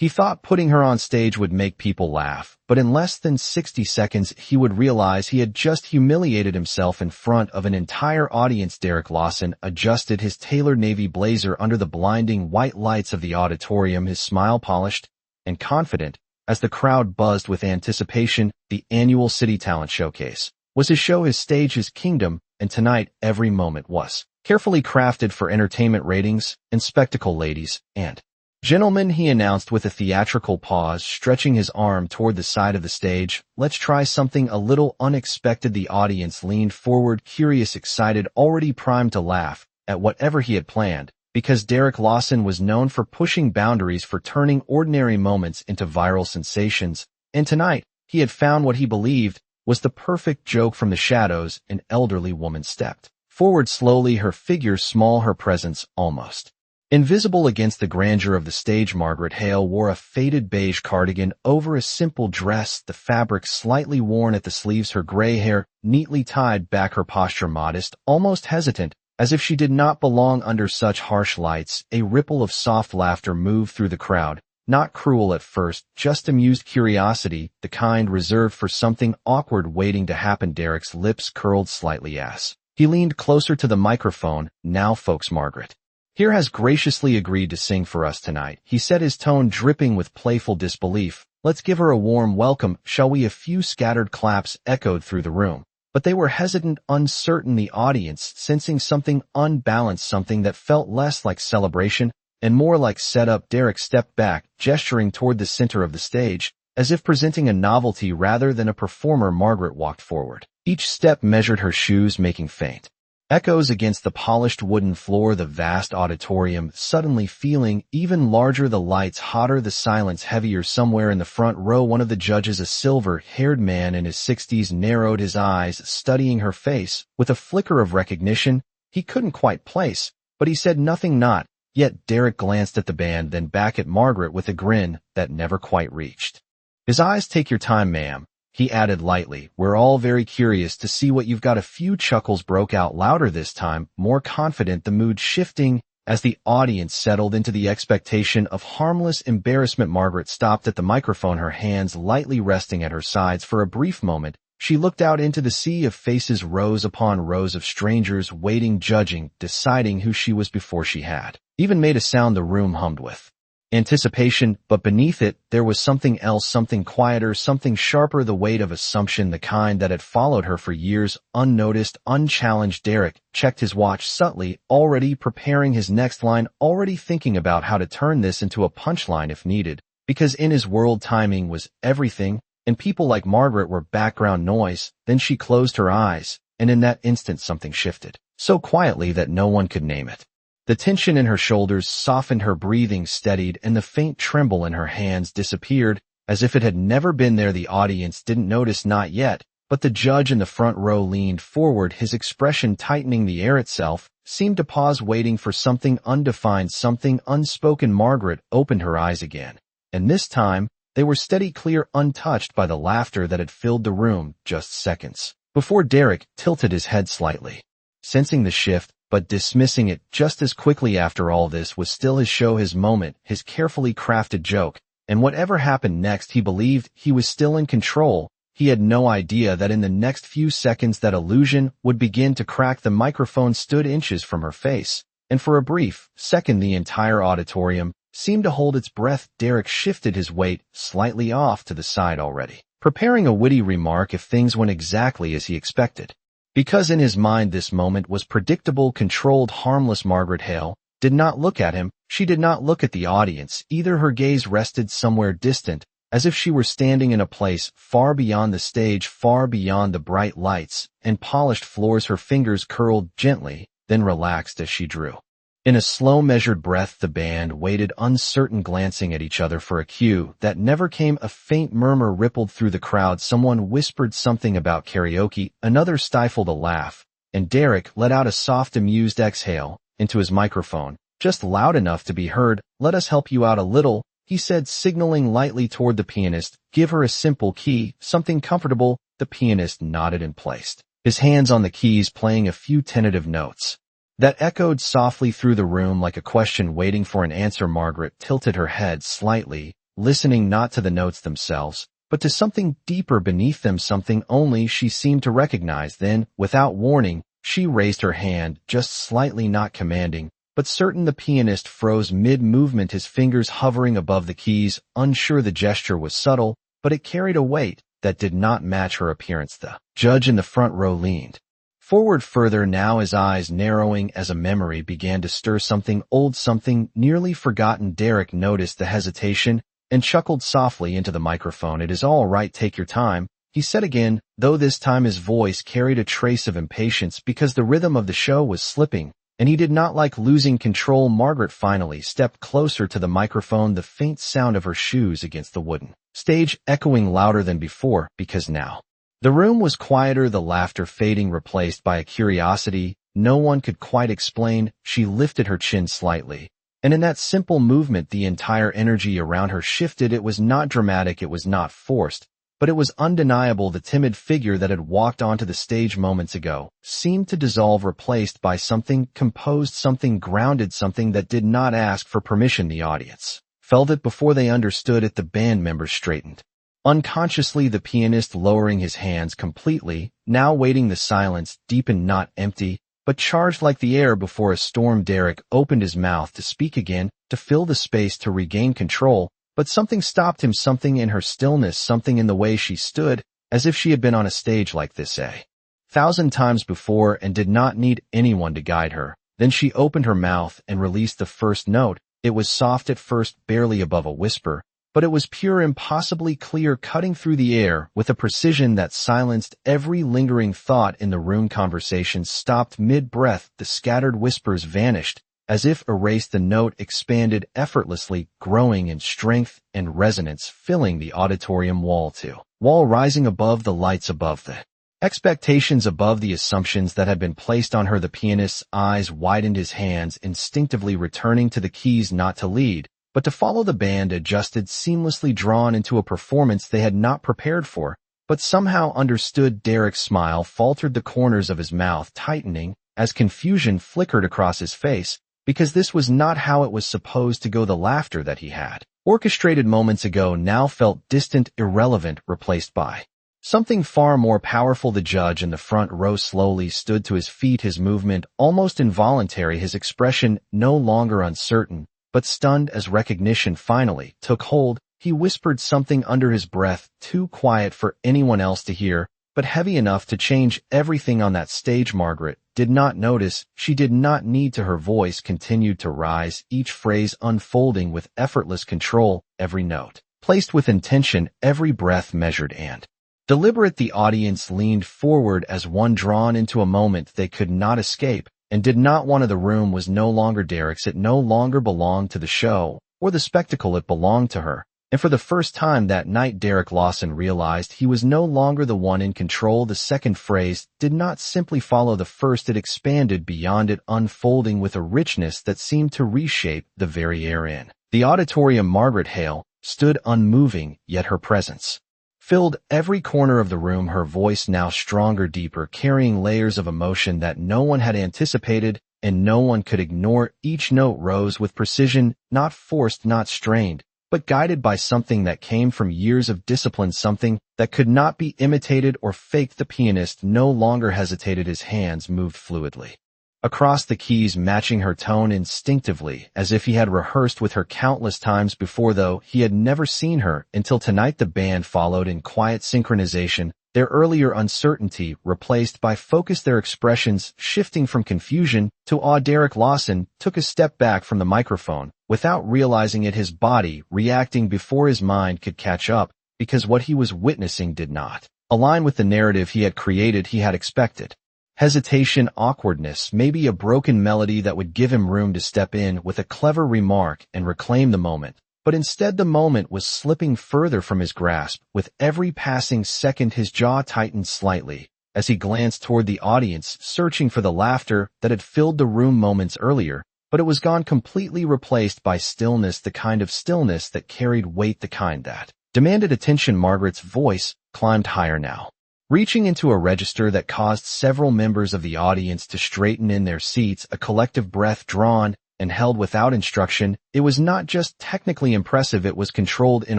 He thought putting her on stage would make people laugh, but in less than 60 seconds he would realize he had just humiliated himself in front of an entire audience. Derek Lawson adjusted his tailored navy blazer under the blinding white lights of the auditorium, his smile polished and confident as the crowd buzzed with anticipation. The annual City Talent Showcase was his show, his stage, his kingdom, and tonight every moment was carefully crafted for entertainment ratings and spectacle. Ladies and gentlemen, he announced with a theatrical pause, stretching his arm toward the side of the stage, let's try something a little unexpected. The audience leaned forward, curious, excited, already primed to laugh at whatever he had planned, because Derek Lawson was known for pushing boundaries, for turning ordinary moments into viral sensations, and tonight he had found what he believed was the perfect joke. From the shadows, an elderly woman stepped forward slowly, her figure small, her presence almost invisible against the grandeur of the stage. Margaret Hale wore a faded beige cardigan over a simple dress, the fabric slightly worn at the sleeves, her gray hair neatly tied back, her posture modest, almost hesitant, as if she did not belong under such harsh lights. A ripple of soft laughter moved through the crowd, not cruel at first, just amused curiosity, the kind reserved for something awkward waiting to happen. Derek's lips curled slightly as he leaned closer to the microphone. Now folks, Margaret here has graciously agreed to sing for us tonight, he said, his tone dripping with playful disbelief. Let's give her a warm welcome, shall we? A few scattered claps echoed through the room, but they were hesitant, uncertain. The audience, sensing something unbalanced, something that felt less like celebration and more like setup. Derek stepped back, gesturing toward the center of the stage, as if presenting a novelty rather than a performer. Margaret walked forward. Each step measured her shoes, making faint echoes against the polished wooden floor, the vast auditorium suddenly feeling even larger, the lights hotter, the silence heavier. Somewhere in the front row, one of the judges, a silver-haired man in his 60s, narrowed his eyes, studying her face with a flicker of recognition he couldn't quite place, but he said nothing. Not yet. Derek glanced at the band, then back at Margaret with a grin that never quite reached his eyes. Take your time, ma'am, he added lightly. We're all very curious to see what you've got. A few chuckles broke out, louder this time, more confident, the mood shifting as the audience settled into the expectation of harmless embarrassment. Margaret stopped at the microphone, her hands lightly resting at her sides. For a brief moment, she looked out into the sea of faces, rows upon rows of strangers waiting, judging, deciding who she was before she had even made a sound. The room hummed with anticipation, but beneath it, there was something else, something quieter, something sharper, the weight of assumption, the kind that had followed her for years, unnoticed, unchallenged. Derek checked his watch subtly, already preparing his next line, already thinking about how to turn this into a punchline if needed, because in his world timing was everything, and people like Margaret were background noise. Then she closed her eyes, and in that instant something shifted, so quietly that no one could name it. The tension in her shoulders softened, her breathing steadied, and the faint tremble in her hands disappeared, as if it had never been there. The audience didn't notice, not yet, but the judge in the front row leaned forward, his expression tightening. The air itself seemed to pause, waiting for something undefined, something unspoken. Margaret opened her eyes again, and this time they were steady, clear, untouched by the laughter that had filled the room just seconds before. Derek tilted his head slightly, sensing the shift, but dismissing it just as quickly. After all, this was still his show, his moment, his carefully crafted joke, and whatever happened next, he believed he was still in control. He had no idea that in the next few seconds that illusion would begin to crack. The microphone stood inches from her face, and for a brief second the entire auditorium seemed to hold its breath. Derek shifted his weight slightly off to the side, already preparing a witty remark if things went exactly as he expected. Because in his mind this moment was predictable, controlled, harmless. Margaret Hale did not look at him. She did not look at the audience either. Her gaze rested somewhere distant, as if she were standing in a place far beyond the stage, far beyond the bright lights and polished floors. Her fingers curled gently, then relaxed as she drew in a slow, measured breath. The band waited, uncertain, glancing at each other for a cue that never came. A faint murmur rippled through the crowd. Someone whispered something about karaoke, another stifled a laugh, and Derek let out a soft, amused exhale into his microphone, just loud enough to be heard. Let us help you out a little, he said, signaling lightly toward the pianist. Give her a simple key, something comfortable. The pianist nodded and placed his hands on the keys, playing a few tentative notes that echoed softly through the room like a question waiting for an answer. Margaret tilted her head slightly, listening not to the notes themselves, but to something deeper beneath them, something only she seemed to recognize. Then, without warning, she raised her hand, just slightly, not commanding, but certain. The pianist froze mid-movement, his fingers hovering above the keys, unsure. The gesture was subtle, but it carried a weight that did not match her appearance. The judge in the front row leaned forward further now, his eyes narrowing as a memory began to stir, something old, something nearly forgotten. Derek noticed the hesitation and chuckled softly into the microphone. "It is all right, take your time," he said again, though this time his voice carried a trace of impatience because the rhythm of the show was slipping, and he did not like losing control. Margaret finally stepped closer to the microphone, the faint sound of her shoes against the wooden stage echoing louder than before, because now the room was quieter, the laughter fading, replaced by a curiosity no one could quite explain. She lifted her chin slightly, and in that simple movement the entire energy around her shifted. It was not dramatic, it was not forced, but it was undeniable. The timid figure that had walked onto the stage moments ago seemed to dissolve, replaced by something composed, something grounded, something that did not ask for permission. The audience felt it before they understood it. The band members straightened unconsciously, the pianist lowering his hands completely, now waiting. The silence deepened, not empty, but charged like the air before a storm. Derek opened his mouth to speak again, to fill the space, to regain control, but something stopped him, something in her stillness, something in the way she stood, as if she had been on a stage like this 1,000 times before and did not need anyone to guide her. Then she opened her mouth and released the first note. It was soft at first, barely above a whisper, but it was pure, impossibly clear, cutting through the air with a precision that silenced every lingering thought in the room. Conversations stopped mid-breath, the scattered whispers vanished, as if erased. The note expanded effortlessly, growing in strength and resonance, filling the auditorium wall to wall, rising above the lights, above the expectations, above the assumptions that had been placed on her. The pianist's eyes widened, his hands instinctively returning to the keys, not to lead, but to follow. The band adjusted seamlessly, drawn into a performance they had not prepared for, but somehow understood. Derek's smile faltered, the corners of his mouth tightening as confusion flickered across his face, because this was not how it was supposed to go. The laughter that he had orchestrated moments ago now felt distant, irrelevant, replaced by something far more powerful. The judge in the front row slowly stood to his feet, his movement almost involuntary, his expression no longer uncertain, but stunned. As recognition finally took hold, he whispered something under his breath, too quiet for anyone else to hear, but heavy enough to change everything on that stage. Margaret did not notice, she did not need to. Her voice continued to rise, each phrase unfolding with effortless control, every note placed with intention, every breath measured and deliberate. The audience leaned forward as one, drawn into a moment they could not escape and did not want. The room was no longer Derek's. It no longer belonged to the show or the spectacle. It belonged to her. And for the first time that night, Derek Lawson realized he was no longer the one in control. The second phrase did not simply follow the first, it expanded beyond it, unfolding with a richness that seemed to reshape the very air in the auditorium. Margaret Hale stood unmoving, yet her presence filled every corner of the room, her voice now stronger, deeper, carrying layers of emotion that no one had anticipated and no one could ignore. Each note rose with precision, not forced, not strained, but guided by something that came from years of discipline, something that could not be imitated or faked. The pianist no longer hesitated, his hands moved fluidly across the keys, matching her tone instinctively, as if he had rehearsed with her countless times before, though he had never seen her until tonight. The band followed in quiet synchronization, their earlier uncertainty replaced by focus, their expressions shifting from confusion to awe. Derek Lawson took a step back from the microphone, without realizing it, his body reacting before his mind could catch up, because what he was witnessing did not align with the narrative he had created. He had expected hesitation, awkwardness, maybe a broken melody that would give him room to step in with a clever remark and reclaim the moment. But instead the moment was slipping further from his grasp. With every passing second his jaw tightened slightly as he glanced toward the audience, searching for the laughter that had filled the room moments earlier, but it was gone, completely replaced by stillness, the kind of stillness that carried weight, the kind that demanded attention. Margaret's voice climbed higher now, reaching into a register that caused several members of the audience to straighten in their seats, a collective breath drawn and held without instruction, it was not just technically impressive, it was controlled in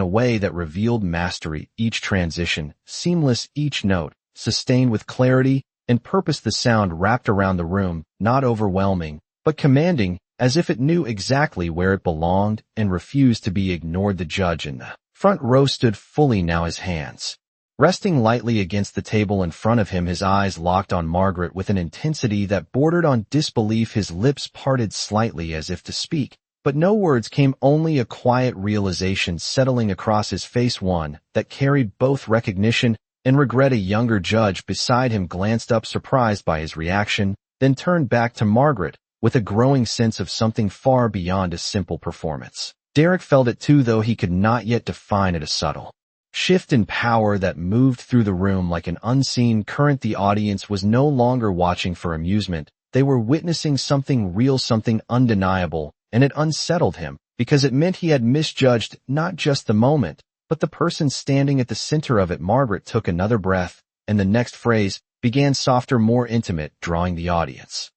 a way that revealed mastery. Each transition, seamless, each note, sustained with clarity and purpose. The sound wrapped around the room, not overwhelming, but commanding, as if it knew exactly where it belonged and refused to be ignored. The judge in the front row stood fully now, his hands resting lightly against the table in front of him, his eyes locked on Margaret with an intensity that bordered on disbelief. His lips parted slightly as if to speak, but no words came, only a quiet realization settling across his face, one that carried both recognition and regret. A younger judge beside him glanced up, surprised by his reaction, then turned back to Margaret with a growing sense of something far beyond a simple performance. Derek felt it too, though he could not yet define it, a subtle shift in power that moved through the room like an unseen current. The audience was no longer watching for amusement. They were witnessing something real, something undeniable, and it unsettled him, because it meant he had misjudged not just the moment, but the person standing at the center of it. Margaret took another breath, and the next phrase began, softer, more intimate, drawing the audience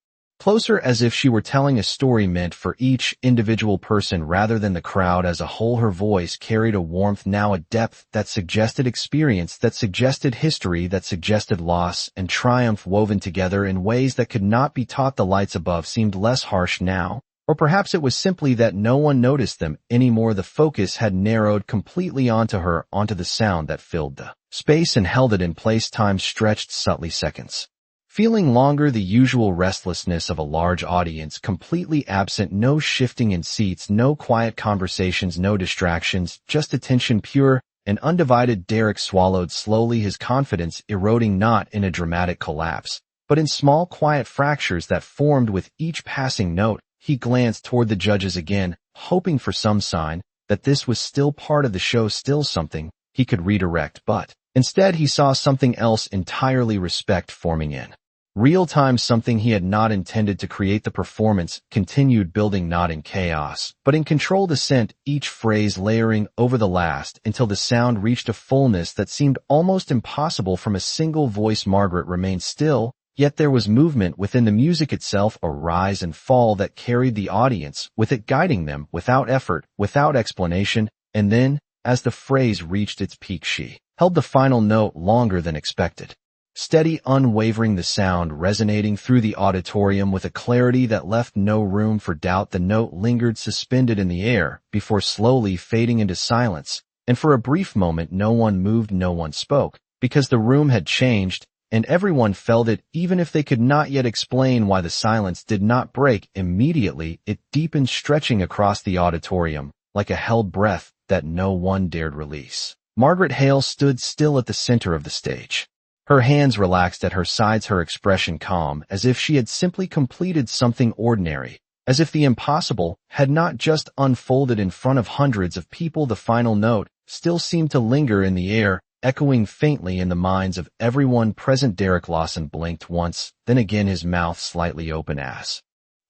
closer, as if she were telling a story meant for each individual person rather than the crowd as a whole. Her voice carried a warmth now, a depth that suggested experience, that suggested history, that suggested loss and triumph woven together in ways that could not be taught. The lights above seemed less harsh now, or perhaps it was simply that no one noticed them anymore. The focus had narrowed completely onto her, onto the sound that filled the space and held it in place. Time stretched subtly, seconds feeling longer, the usual restlessness of a large audience completely absent. No shifting in seats, no quiet conversations, no distractions, just attention, pure and undivided. Derek swallowed slowly, his confidence eroding not in a dramatic collapse, but in small quiet fractures that formed with each passing note. He glanced toward the judges again, hoping for some sign that this was still part of the show, still something he could redirect, but instead he saw something else entirely, respect forming in real time, something he had not intended to create. The performance continued building, not in chaos, but in controlled ascent, each phrase layering over the last until the sound reached a fullness that seemed almost impossible from a single voice. Margaret remained still, yet there was movement within the music itself, a rise and fall that carried the audience, with it guiding them without effort, without explanation. And then, as the phrase reached its peak, she held the final note longer than expected. Steady, unwavering, the sound resonating through the auditorium with a clarity that left no room for doubt. The note lingered suspended in the air before slowly fading into silence, and for a brief moment no one moved, no one spoke, because the room had changed, and everyone felt it, even if they could not yet explain why. The silence did not break immediately. It deepened, stretching across the auditorium like a held breath that no one dared release. Margaret Hale stood still at the center of the stage. Her hands relaxed at her sides, her expression calm, as if she had simply completed something ordinary, as if the impossible had not just unfolded in front of hundreds of people. The final note still seemed to linger in the air, echoing faintly in the minds of everyone present. Derek Lawson blinked once, then again, his mouth slightly open as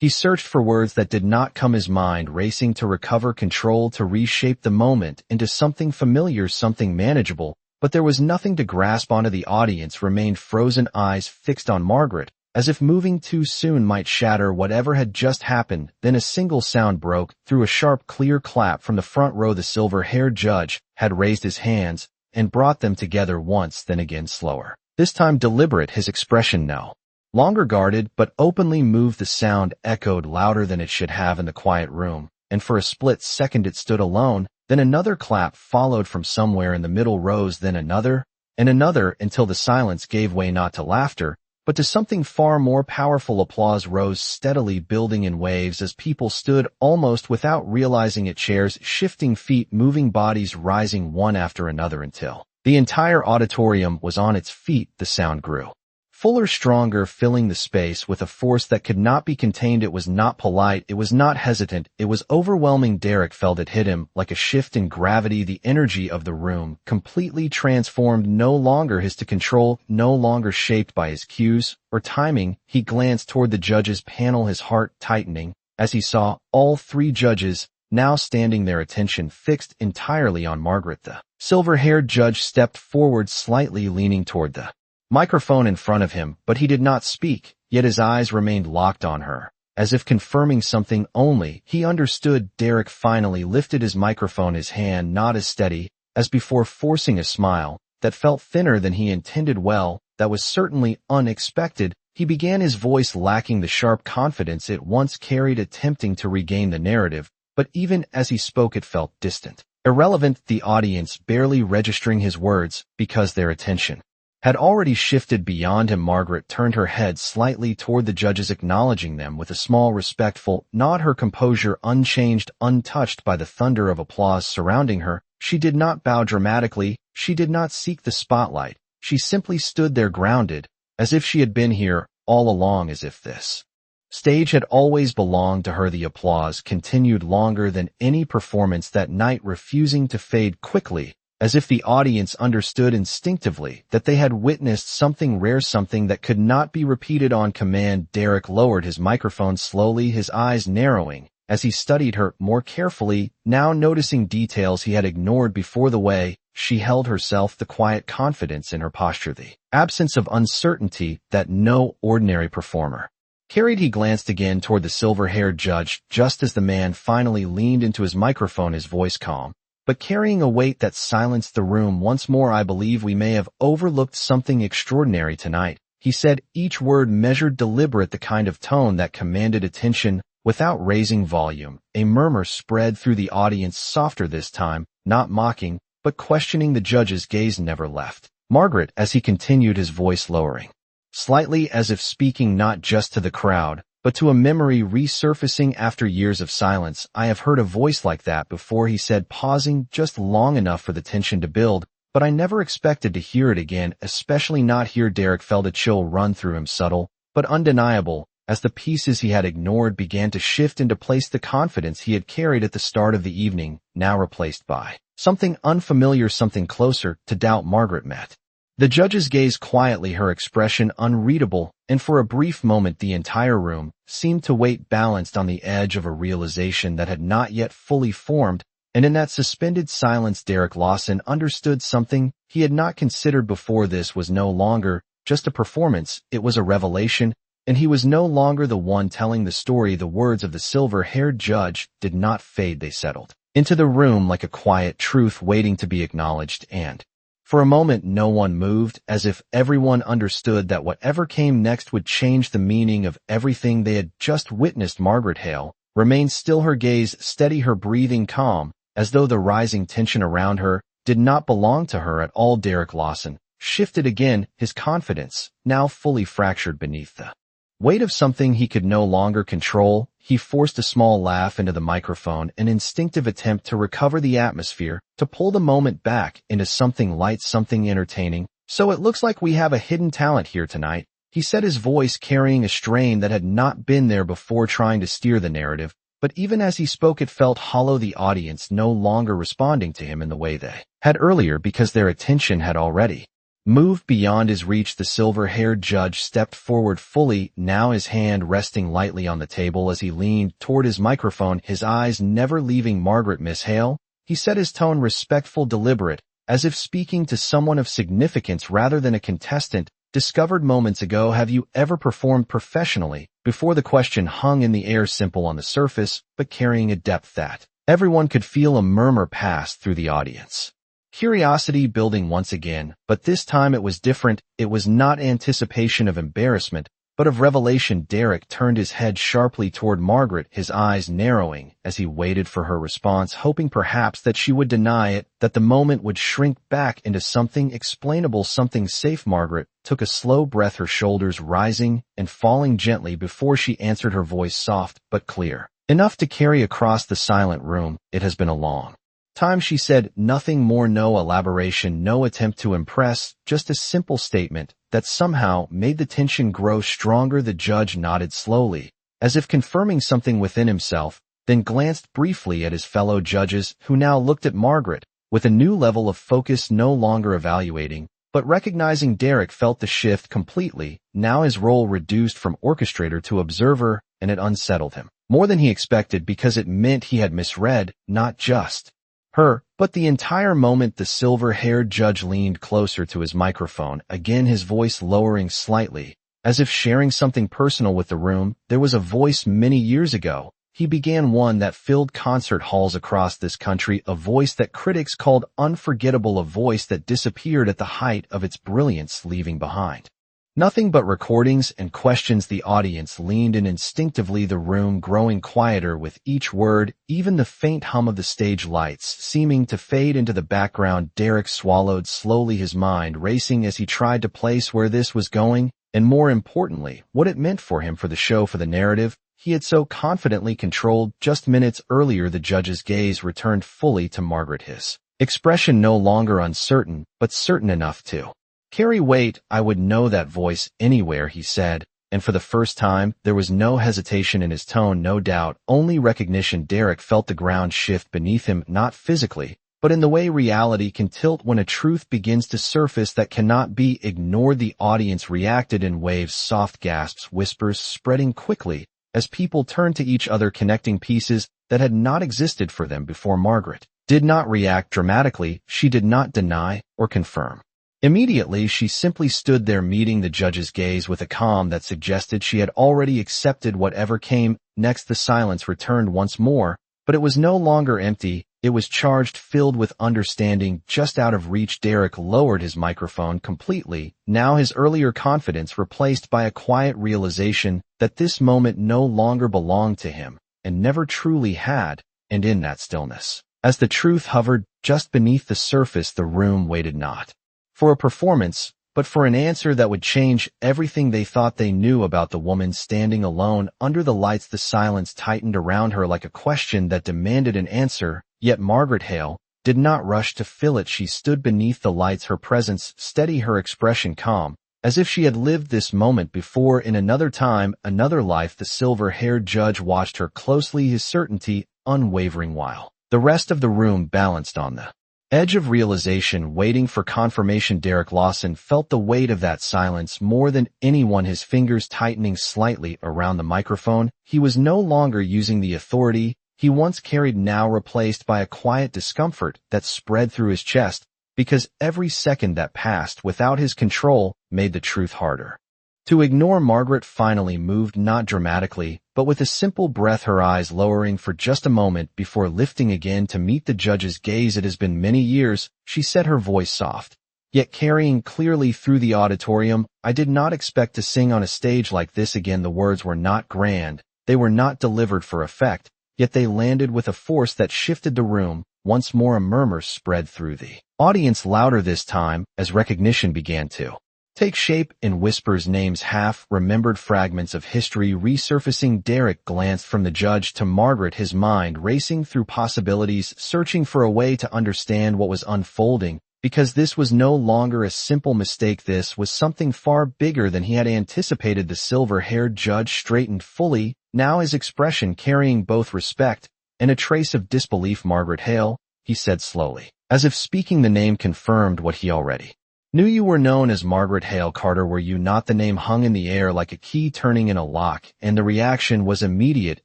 he searched for words that did not come, his mind racing to recover control, to reshape the moment into something familiar, something manageable. But there was nothing to grasp onto. The audience remained frozen, eyes fixed on Margaret, as if moving too soon might shatter whatever had just happened. Then a single sound broke through, a sharp, clear clap from the front row. The silver-haired judge had raised his hands and brought them together once, then again, slower, this time deliberate, his expression no longer guarded, but openly moved. The sound echoed louder than it should have in the quiet room, and for a split second it stood alone. Then another clap followed from somewhere in the middle rows, then another, and another, until the silence gave way not to laughter, but to something far more powerful. Applause rose steadily, building in waves as people stood almost without realizing it, chairs shifting, feet moving, bodies rising one after another until the entire auditorium was on its feet. The sound grew fuller, stronger, filling the space with a force that could not be contained. It was not polite, it was not hesitant, it was overwhelming. Derek felt it hit him like a shift in gravity, the energy of the room completely transformed, no longer his to control, no longer shaped by his cues or timing. He glanced toward the judges' panel, his heart tightening as he saw all three judges now standing, their attention fixed entirely on Margaret. The silver-haired judge stepped forward slightly, leaning toward the microphone in front of him, but he did not speak, yet his eyes remained locked on her. as if confirming something only he understood. Derek finally lifted his microphone, his hand not as steady as before, forcing a smile that felt thinner than he intended. Well, that was certainly unexpected. He began, his voice lacking the sharp confidence it once carried, attempting to regain the narrative, but even as he spoke it felt distant, irrelevant, the audience barely registering his words because their attention had already shifted beyond him. Margaret turned her head slightly toward the judges, acknowledging them with a small respectful nod, her composure unchanged, untouched by the thunder of applause surrounding her. She did not bow dramatically, she did not seek the spotlight, she simply stood there grounded, as if she had been here all along, as if this stage had always belonged to her. The applause continued longer than any performance that night, refusing to fade quickly, as if the audience understood instinctively that they had witnessed something rare, something that could not be repeated. On command, Derek lowered his microphone slowly, his eyes narrowing as he studied her more carefully, now noticing details he had ignored before: the way she held herself, the quiet confidence in her posture, the absence of uncertainty that no ordinary performer carried. He glanced again toward the silver-haired judge just as the man finally leaned into his microphone, his voice calm but carrying a weight that silenced the room once more. "I believe we may have overlooked something extraordinary tonight," he said, each word measured, deliberate, the kind of tone that commanded attention without raising volume. A murmur spread through the audience, softer this time, not mocking, but questioning. The judge's gaze never left Margaret as he continued, his voice lowering slightly, as if speaking not just to the crowd, but to a memory resurfacing after years of silence. "I have heard a voice like that before," he said, pausing just long enough for the tension to build, "but I never expected to hear it again, especially not here." Derek felt a chill run through him, subtle but undeniable, as the pieces he had ignored began to shift into place. The confidence he had carried at the start of the evening, now replaced by something unfamiliar, something closer to doubt. Margaret met the judge's gaze quietly, her expression unreadable, and for a brief moment the entire room seemed to wait, balanced on the edge of a realization that had not yet fully formed. And in that suspended silence, Derek Lawson understood something he had not considered before. This was no longer just a performance, it was a revelation, and he was no longer the one telling the story. The words of the silver-haired judge did not fade, they settled into the room like a quiet truth waiting to be acknowledged, and for a moment no one moved, as if everyone understood that whatever came next would change the meaning of everything they had just witnessed. Margaret Hale remained still, her gaze steady, her breathing calm, as though the rising tension around her did not belong to her at all. Derek Lawson shifted again, his confidence now fully fractured beneath the weight of something he could no longer control. He forced a small laugh into the microphone, an instinctive attempt to recover the atmosphere, to pull the moment back into something light, something entertaining. "So it looks like we have a hidden talent here tonight," he said, his voice carrying a strain that had not been there before, trying to steer the narrative. But even as he spoke it felt hollow, the audience no longer responding to him in the way they had earlier, because their attention had already moved beyond his reach. The silver-haired judge stepped forward fully, now his hand resting lightly on the table as he leaned toward his microphone, his eyes never leaving Margaret. "Miss Hale," he said, his tone respectful, deliberate, as if speaking to someone of significance rather than a contestant, "discovered moments ago, have you ever performed professionally before?" The question hung in the air, simple on the surface, but carrying a depth that everyone could feel. A murmur passed through the audience, curiosity building once again, but this time it was different. It was not anticipation of embarrassment, but of revelation. Derek turned his head sharply toward Margaret, his eyes narrowing as he waited for her response, hoping perhaps that she would deny it, that the moment would shrink back into something explainable, something safe. Margaret took a slow breath, her shoulders rising and falling gently before she answered, her voice soft but clear enough to carry across the silent room. "It has been a long time," she said, nothing more, no elaboration, no attempt to impress, just a simple statement that somehow made the tension grow stronger. The judge nodded slowly, as if confirming something within himself, then glanced briefly at his fellow judges, who now looked at Margaret with a new level of focus, no longer evaluating, but recognizing. Derek felt the shift completely, now his role reduced from orchestrator to observer, and it unsettled him more than he expected, because it meant he had misread not just her, but the entire moment. The silver-haired judge leaned closer to his microphone, again his voice lowering slightly, As if sharing something personal with the room, there was a voice many years ago. He began one that filled concert halls across this country, a voice that critics called unforgettable, a voice that disappeared at the height of its brilliance, leaving behind nothing but recordings and questions. The audience leaned in instinctively, the room growing quieter with each word, even the faint hum of the stage lights seeming to fade into the background. Derek swallowed slowly, his mind racing as he tried to place where this was going, and more importantly, what it meant for him, for the show, for the narrative he had so confidently controlled. Just minutes earlier, the judge's gaze returned fully to Margaret, his expression no longer uncertain, but certain enough to carry weight. "I would know that voice anywhere," he said, and for the first time, there was no hesitation in his tone, no doubt, only recognition. Derek felt the ground shift beneath him, not physically, but in the way reality can tilt when a truth begins to surface that cannot be ignored. The audience reacted in waves, soft gasps, whispers spreading quickly as people turned to each other, connecting pieces that had not existed for them before. Margaret did not react dramatically. She did not deny or confirm. Immediately, she simply stood there, meeting the judge's gaze with a calm that suggested she had already accepted whatever came next. The silence returned once more, but it was no longer empty. It was charged, filled with understanding, just out of reach. Derek lowered his microphone completely, now his earlier confidence replaced by a quiet realization that this moment no longer belonged to him, and never truly had. And in that stillness, as the truth hovered just beneath the surface, the room waited not for a performance, but for an answer that would change everything they thought they knew about the woman standing alone under the lights. The silence tightened around her like a question that demanded an answer, yet Margaret Hale did not rush to fill it. She stood beneath the lights, her presence steady, her expression calm, as if she had lived this moment before in another time, another life. The silver-haired judge watched her closely, his certainty unwavering, while the rest of the room balanced on the edge of realization, waiting for confirmation. Derek Lawson felt the weight of that silence more than anyone, his fingers tightening slightly around the microphone. He was no longer using the authority he once carried, now replaced by a quiet discomfort that spread through his chest, because every second that passed without his control made the truth harder to ignore. Margaret finally moved, not dramatically, but with a simple breath, her eyes lowering for just a moment before lifting again to meet the judge's gaze. "It has been many years," she said, her voice soft, yet carrying clearly through the auditorium. "I did not expect to sing on a stage like this again." The words were not grand, they were not delivered for effect, yet they landed with a force that shifted the room. Once more a murmur spread through the audience, louder this time, as recognition began to take shape in whispers, names, half-remembered fragments of history resurfacing. Derek glanced from the judge to Margaret, his mind racing through possibilities, searching for a way to understand what was unfolding, because this was no longer a simple mistake. This was something far bigger than he had anticipated. The silver-haired judge straightened fully, now his expression carrying both respect and a trace of disbelief. "Margaret Hale," he said slowly, as if speaking the name confirmed what he already knew. "You were known as Margaret Hale Carter, were you not?" The name hung in the air like a key turning in a lock, and the reaction was immediate.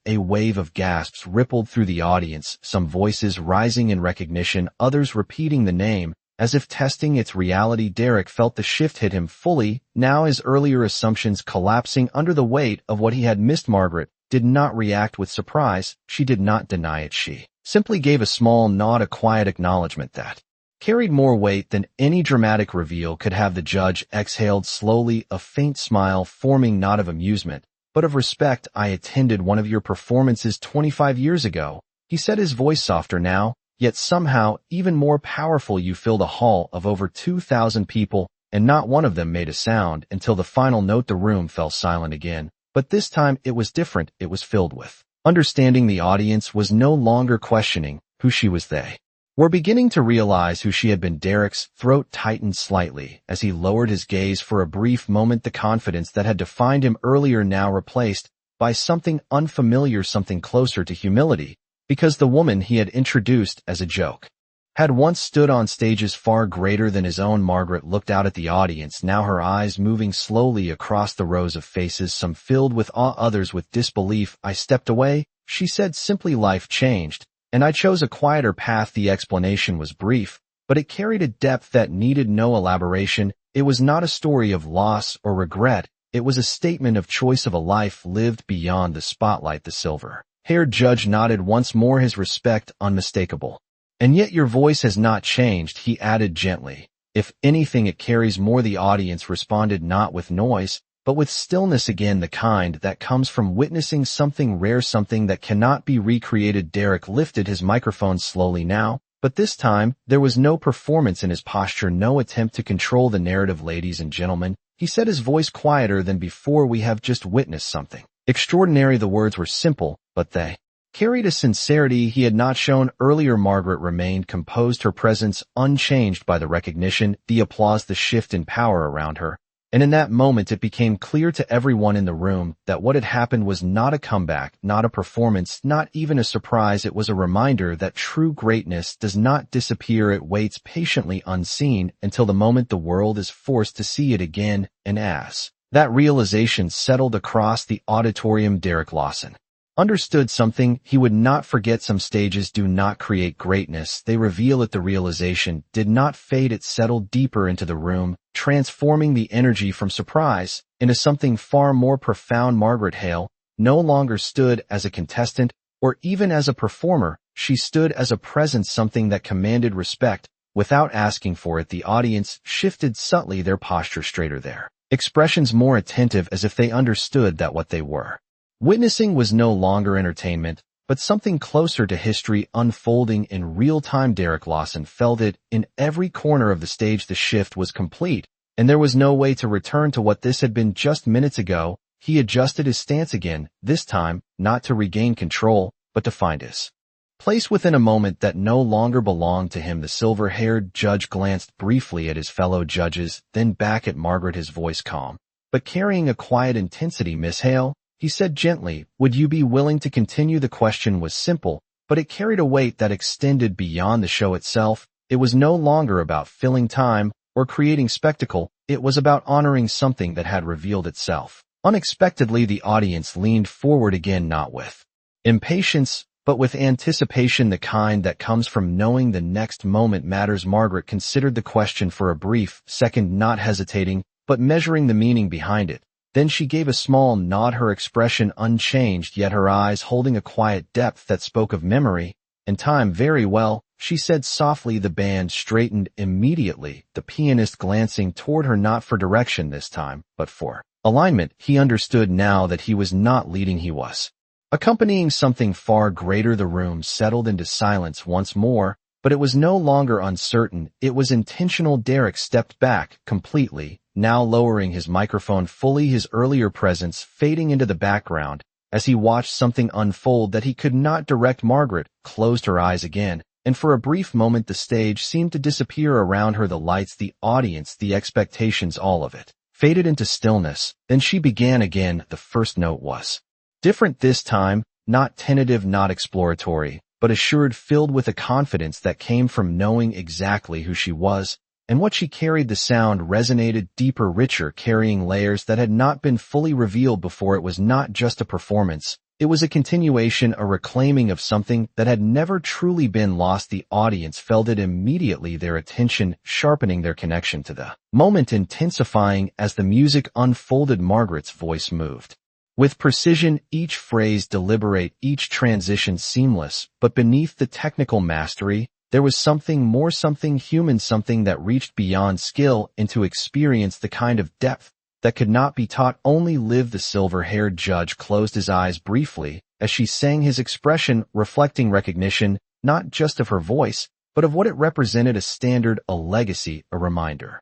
A wave of gasps rippled through the audience, some voices rising in recognition, others repeating the name, as if testing its reality. Derek felt the shift hit him fully, now his earlier assumptions collapsing under the weight of what he had missed. Margaret did not react with surprise, she did not deny it, she simply gave a small nod, a quiet acknowledgement that carried more weight than any dramatic reveal could have. The judge exhaled slowly, a faint smile forming not of amusement, but of respect. "I attended one of your performances 25 years ago," he said, his voice softer now, yet somehow even more powerful. "You filled a hall of over 2,000 people, and not one of them made a sound until the final note." The room fell silent again, but this time it was different. It was filled with understanding. The audience was no longer questioning who she was. They were beginning to realize who she had been. Derek's throat tightened slightly as he lowered his gaze. For a brief moment, the confidence that had defined him earlier now replaced by something unfamiliar, something closer to humility, because the woman he had introduced as a joke had once stood on stages far greater than his own. Margaret looked out at the audience, now her eyes moving slowly across the rows of faces, some filled with awe, others with disbelief. "I stepped away," she said simply. "Life changed, and I chose a quieter path." The explanation was brief, but it carried a depth that needed no elaboration. It was not a story of loss or regret. It was a statement of choice of a life lived beyond the spotlight. The silver-haired judge nodded once more, his respect unmistakable. And yet your voice has not changed, he added gently. If anything, it carries more. The audience responded, not with noise, but with stillness, again the kind that comes from witnessing something rare, something that cannot be recreated. Derek lifted his microphone slowly now, but this time there was no performance in his posture, no attempt to control the narrative. Ladies and gentlemen, he said, his voice quieter than before, we have just witnessed something extraordinary. The words were simple, but they carried a sincerity he had not shown earlier. Margaret remained composed, her presence unchanged by the recognition, the applause, the shift in power around her. And in that moment it became clear to everyone in the room that what had happened was not a comeback, not a performance, not even a surprise. It was a reminder that true greatness does not disappear. It waits patiently unseen until the moment the world is forced to see it again. And as that realization settled across the auditorium, Derek Lawson understood something he would not forget. Some stages do not create greatness, they reveal it. The realization did not fade, it settled deeper into the room, transforming the energy from surprise into something far more profound. Margaret Hale no longer stood as a contestant or even as a performer, she stood as a presence, something that commanded respect without asking for it. The audience shifted subtly, their posture straighter, their expressions more attentive, as if they understood that what they were witnessing was no longer entertainment, but something closer to history unfolding in real time. Derek Lawson felt it in every corner of the stage. The shift was complete, and there was no way to return to what this had been just minutes ago. He adjusted his stance again, this time not to regain control, but to find his place within a moment that no longer belonged to him. The silver-haired judge glanced briefly at his fellow judges, then back at Margaret, his voice calm, but carrying a quiet intensity. Miss Hale, he said gently, would you be willing to continue? The question was simple, but it carried a weight that extended beyond the show itself. It was no longer about filling time or creating spectacle, it was about honoring something that had revealed itself unexpectedly. The audience leaned forward again, not with impatience, but with anticipation, the kind that comes from knowing the next moment matters. Margaret considered the question for a brief second, not hesitating, but measuring the meaning behind it. Then she gave a small nod, her expression unchanged, yet her eyes holding a quiet depth that spoke of memory and time. Very well, she said softly. The band straightened immediately, the pianist glancing toward her, not for direction this time, but for alignment. He understood now that he was not leading, he was accompanying something far greater. The room settled into silence once more, but it was no longer uncertain, it was intentional. Derek stepped back completely, now lowering his microphone fully, his earlier presence fading into the background as he watched something unfold that he could not direct. Margaret closed her eyes again, and for a brief moment the stage seemed to disappear around her. The lights, the audience, the expectations, all of it faded into stillness. Then she began again. The first note was different this time, not tentative, not exploratory, but assured, filled with a confidence that came from knowing exactly who she was and what she carried. The sound resonated deeper, richer, carrying layers that had not been fully revealed before. It was not just a performance, it was a continuation, a reclaiming of something that had never truly been lost. The audience felt it immediately, their attention sharpening, their connection to the moment intensifying as the music unfolded. Margaret's voice moved with precision, each phrase deliberate, each transition seamless, but beneath the technical mastery, there was something more, something human, something that reached beyond skill into experience, the kind of depth that could not be taught, only lived. The silver-haired judge closed his eyes briefly as she sang, his expression reflecting recognition, not just of her voice, but of what it represented, a standard, a legacy, a reminder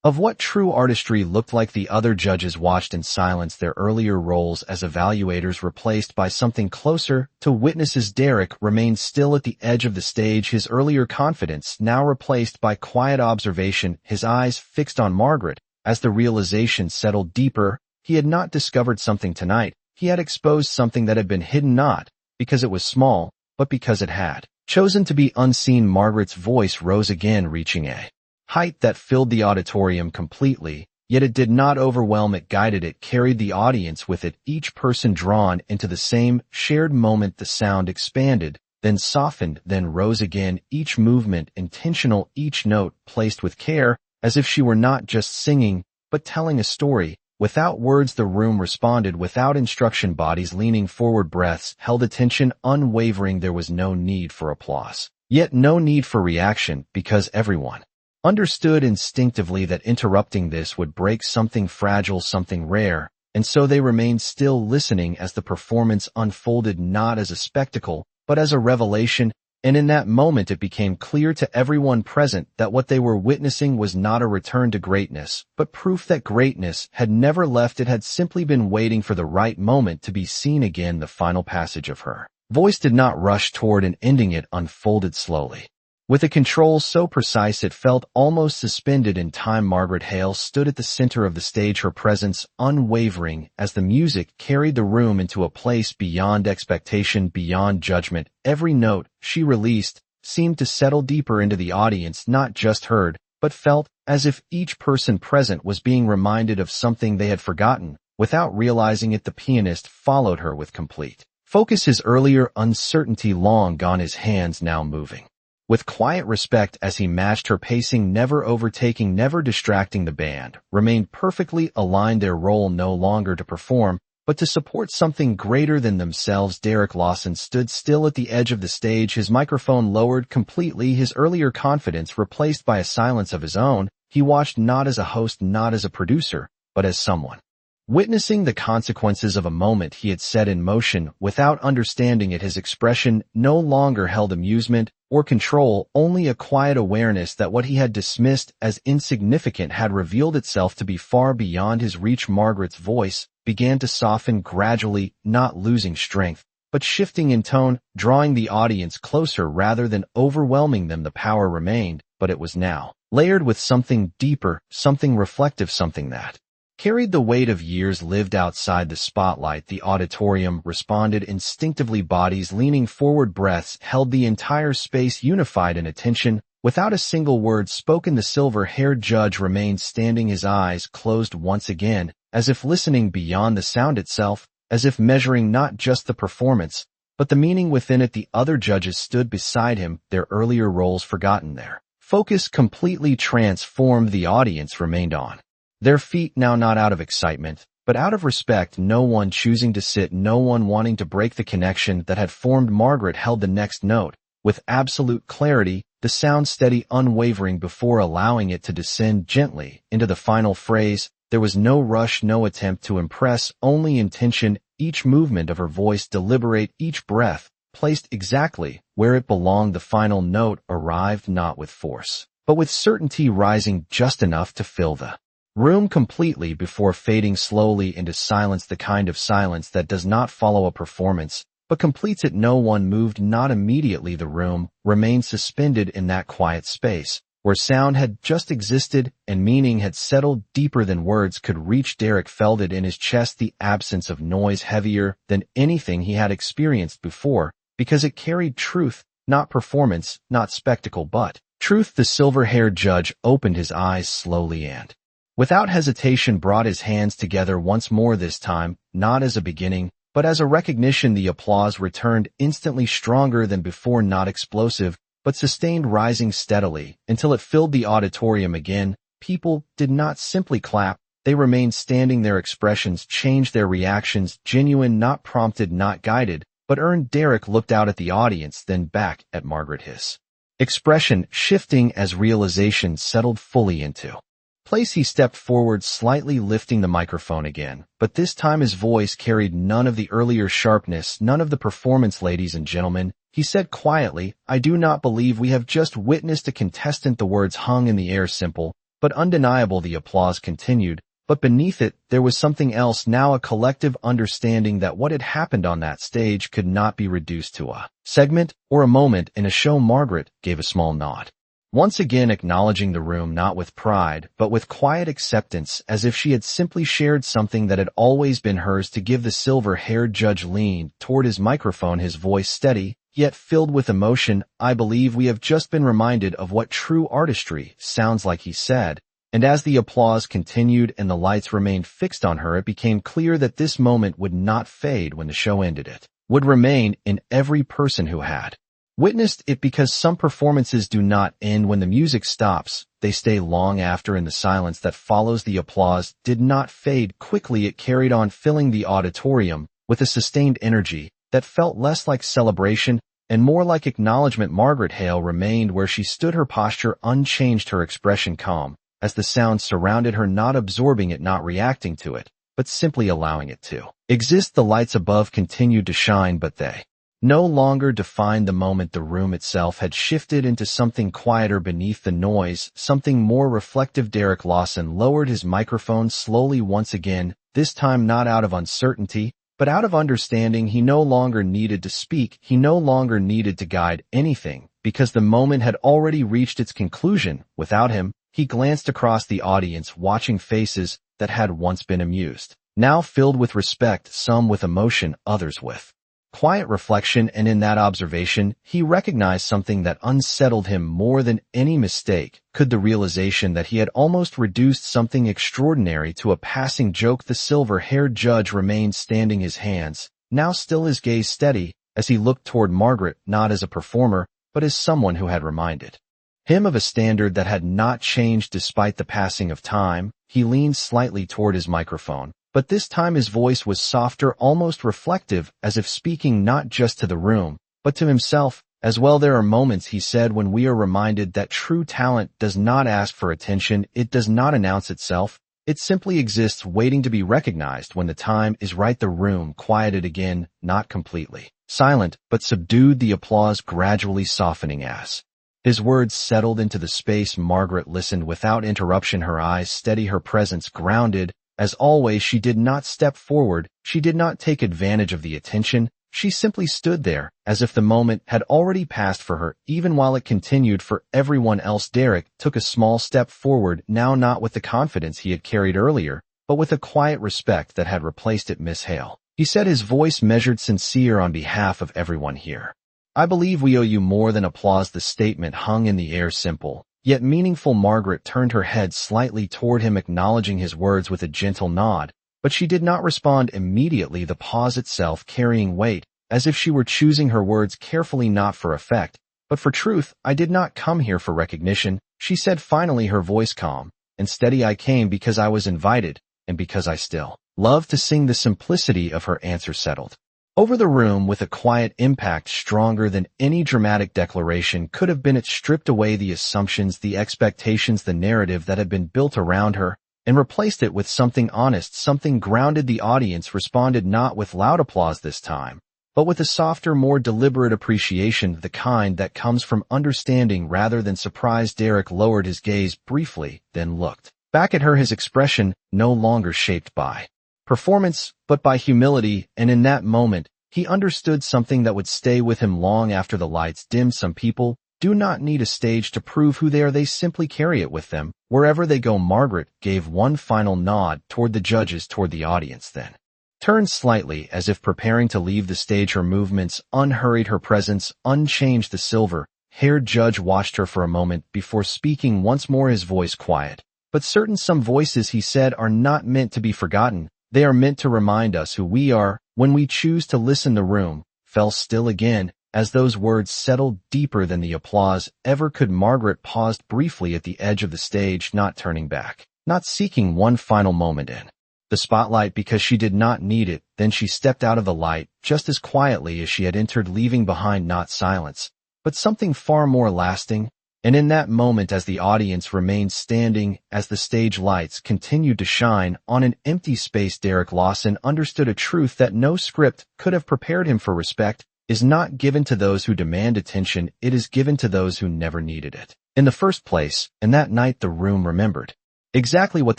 of what true artistry looked like. The other judges watched in silence, their earlier roles as evaluators replaced by something closer to witnesses. Derek remained still at the edge of the stage, his earlier confidence now replaced by quiet observation, his eyes fixed on Margaret. As the realization settled deeper, he had not discovered something tonight, he had exposed something that had been hidden, not because it was small, but because it had chosen to be unseen. Margaret's voice rose again, reaching a height that filled the auditorium completely, yet it did not overwhelm, it guided, it carried the audience with it, each person drawn into the same shared moment. The sound expanded, then softened, then rose again, each movement intentional, each note placed with care, as if she were not just singing, but telling a story. Without words the room responded, without instruction bodies leaning forward, breaths held attention unwavering. There was no need for applause, yet no need for reaction, because everyone understood instinctively that interrupting this would break something fragile, something rare, and so they remained still, listening as the performance unfolded, not as a spectacle, but as a revelation. And in that moment it became clear to everyone present that what they were witnessing was not a return to greatness, but proof that greatness had never left. It had simply been waiting for the right moment to be seen again. The final passage of her voice did not rush toward an ending, it unfolded slowly. With a control so precise it felt almost suspended in time. Margaret Hale stood at the center of the stage, her presence unwavering as the music carried the room into a place beyond expectation, beyond judgment. Every note she released seemed to settle deeper into the audience, not just heard, but felt, as if each person present was being reminded of something they had forgotten. Without realizing it, the pianist followed her with complete focus, his earlier uncertainty long gone, his hands now moving with quiet respect as he matched her pacing, never overtaking, never distracting. The band remained perfectly aligned, their role no longer to perform, but to support something greater than themselves. Derek Lawson stood still at the edge of the stage, his microphone lowered completely, his earlier confidence replaced by a silence of his own. He watched, not as a host, not as a producer, but as someone witnessing the consequences of a moment he had set in motion. Without understanding it, his expression no longer held amusement or control, only a quiet awareness that what he had dismissed as insignificant had revealed itself to be far beyond his reach. Margaret's voice began to soften gradually, not losing strength, but shifting in tone, drawing the audience closer rather than overwhelming them. The power remained, but it was now layered with something deeper, something reflective, something that carried the weight of years lived outside the spotlight. The auditorium responded instinctively, bodies leaning forward, breaths held the entire space unified in attention. Without a single word spoken, the silver-haired judge remained standing, his eyes closed once again, as if listening beyond the sound itself, as if measuring not just the performance, but the meaning within it. The other judges stood beside him, their earlier roles forgotten, their focus completely transformed. The audience remained on their feet now, not out of excitement, but out of respect, no one choosing to sit, no one wanting to break the connection that had formed. Margaret held the next note with absolute clarity, the sound steady, unwavering, before allowing it to descend gently into the final phrase. There was no rush, no attempt to impress, only intention, each movement of her voice deliberate, each breath placed exactly where it belonged. The final note arrived not with force, but with certainty, rising just enough to fill the room completely before fading slowly into silence, the kind of silence that does not follow a performance, but completes it. No one moved, not immediately. The room remained suspended in that quiet space, where sound had just existed and meaning had settled deeper than words could reach. Derek felt it in his chest, the absence of noise heavier than anything he had experienced before, because it carried truth, not performance, not spectacle, but truth. The silver-haired judge opened his eyes slowly and without hesitation brought his hands together once more, this time not as a beginning, but as a recognition. The applause returned instantly, stronger than before, not explosive, but sustained, rising steadily until it filled the auditorium again. People did not simply clap, they remained standing, their expressions changed, their reactions genuine, not prompted, not guided, but earned. Derek looked out at the audience, then back at Margaret, his expression shifting as realization settled fully into place. He stepped forward, slightly lifting the microphone again, but this time his voice carried none of the earlier sharpness, none of the performance. Ladies and gentlemen, he said quietly, I do not believe we have just witnessed a contestant. The words hung in the air, simple but undeniable. The applause continued, but beneath it there was something else, now a collective understanding that what had happened on that stage could not be reduced to a segment or a moment in a show. Margaret gave a small nod, once again acknowledging the room, not with pride, but with quiet acceptance, as if she had simply shared something that had always been hers to give. The silver-haired judge leaned toward his microphone, his voice steady, yet filled with emotion. I believe we have just been reminded of what true artistry sounds like, he said. And as the applause continued and the lights remained fixed on her, it became clear that this moment would not fade when the show ended. It would remain in every person who had witnessed it because some performances do not end when the music stops. They stay long after, and the silence that follows the applause did not fade quickly. It carried on, filling the auditorium with a sustained energy that felt less like celebration and more like acknowledgement. Margaret Hale remained where she stood, her posture unchanged, her expression calm, as the sound surrounded her, not absorbing it, not reacting to it, but simply allowing it to exist. The lights above continued to shine, but they no longer defined the moment. The room itself had shifted into something quieter beneath the noise, something more reflective. Derek Lawson lowered his microphone slowly once again, this time not out of uncertainty, but out of understanding. He no longer needed to speak, he no longer needed to guide anything, because the moment had already reached its conclusion. Without him, he glanced across the audience, watching faces that had once been amused, now filled with respect, some with emotion, others with quiet reflection. And in that observation, he recognized something that unsettled him more than any mistake could, the realization that he had almost reduced something extraordinary to a passing joke. The silver-haired judge remained standing, his hands now still, his gaze steady, as he looked toward Margaret, not as a performer, but as someone who had reminded him of a standard that had not changed despite the passing of time. He leaned slightly toward his microphone, but this time his voice was softer, almost reflective, as if speaking not just to the room, but to himself as well. There are moments, he said, when we are reminded that true talent does not ask for attention, it does not announce itself, it simply exists, waiting to be recognized when the time is right. The room quieted again, not completely silent, but subdued, the applause gradually softening as his words settled into the space. Margaret listened without interruption, her eyes steady, her presence grounded. As always, she did not step forward, she did not take advantage of the attention, she simply stood there, as if the moment had already passed for her, even while it continued for everyone else. Derek took a small step forward, now not with the confidence he had carried earlier, but with a quiet respect that had replaced it. Miss Hale, he said, his voice measured, sincere, on behalf of everyone here, I believe we owe you more than applause. The statement hung in the air, simple yet meaningful. Margaret turned her head slightly toward him, acknowledging his words with a gentle nod, but she did not respond immediately, the pause itself carrying weight, as if she were choosing her words carefully, not for effect, but for truth. I did not come here for recognition, she said finally, her voice calm and steady. I came because I was invited, and because I still love to sing. The simplicity of her answer settled over the room with a quiet impact stronger than any dramatic declaration could have been. It stripped away the assumptions, the expectations, the narrative that had been built around her, and replaced it with something honest, something grounded. The audience responded not with loud applause this time, but with a softer, more deliberate appreciation, the kind that comes from understanding rather than surprise. Derek lowered his gaze briefly, then looked back at her, his expression no longer shaped by performance, but by humility, and in that moment, he understood something that would stay with him long after the lights dimmed. Some people do not need a stage to prove who they are, they simply carry it with them wherever they go. Margaret gave one final nod toward the judges, toward the audience, then turned slightly as if preparing to leave the stage. Her movements unhurried, her presence unchanged. The silver-haired judge watched her for a moment before speaking once more, his voice quiet but certain. Some voices, he said, are not meant to be forgotten. They are meant to remind us who we are when we choose to listen. The room fell still again as those words settled deeper than the applause ever could. Margaret paused briefly at the edge of the stage, not turning back, not seeking one final moment in the spotlight because she did not need it. Then she stepped out of the light just as quietly as she had entered, leaving behind not silence, but something far more lasting. And in that moment, as the audience remained standing, as the stage lights continued to shine on an empty space, Derek Lawson understood a truth that no script could have prepared him for. Respect is not given to those who demand attention, it is given to those who never needed it in the first place. And that night the room remembered exactly what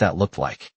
that looked like.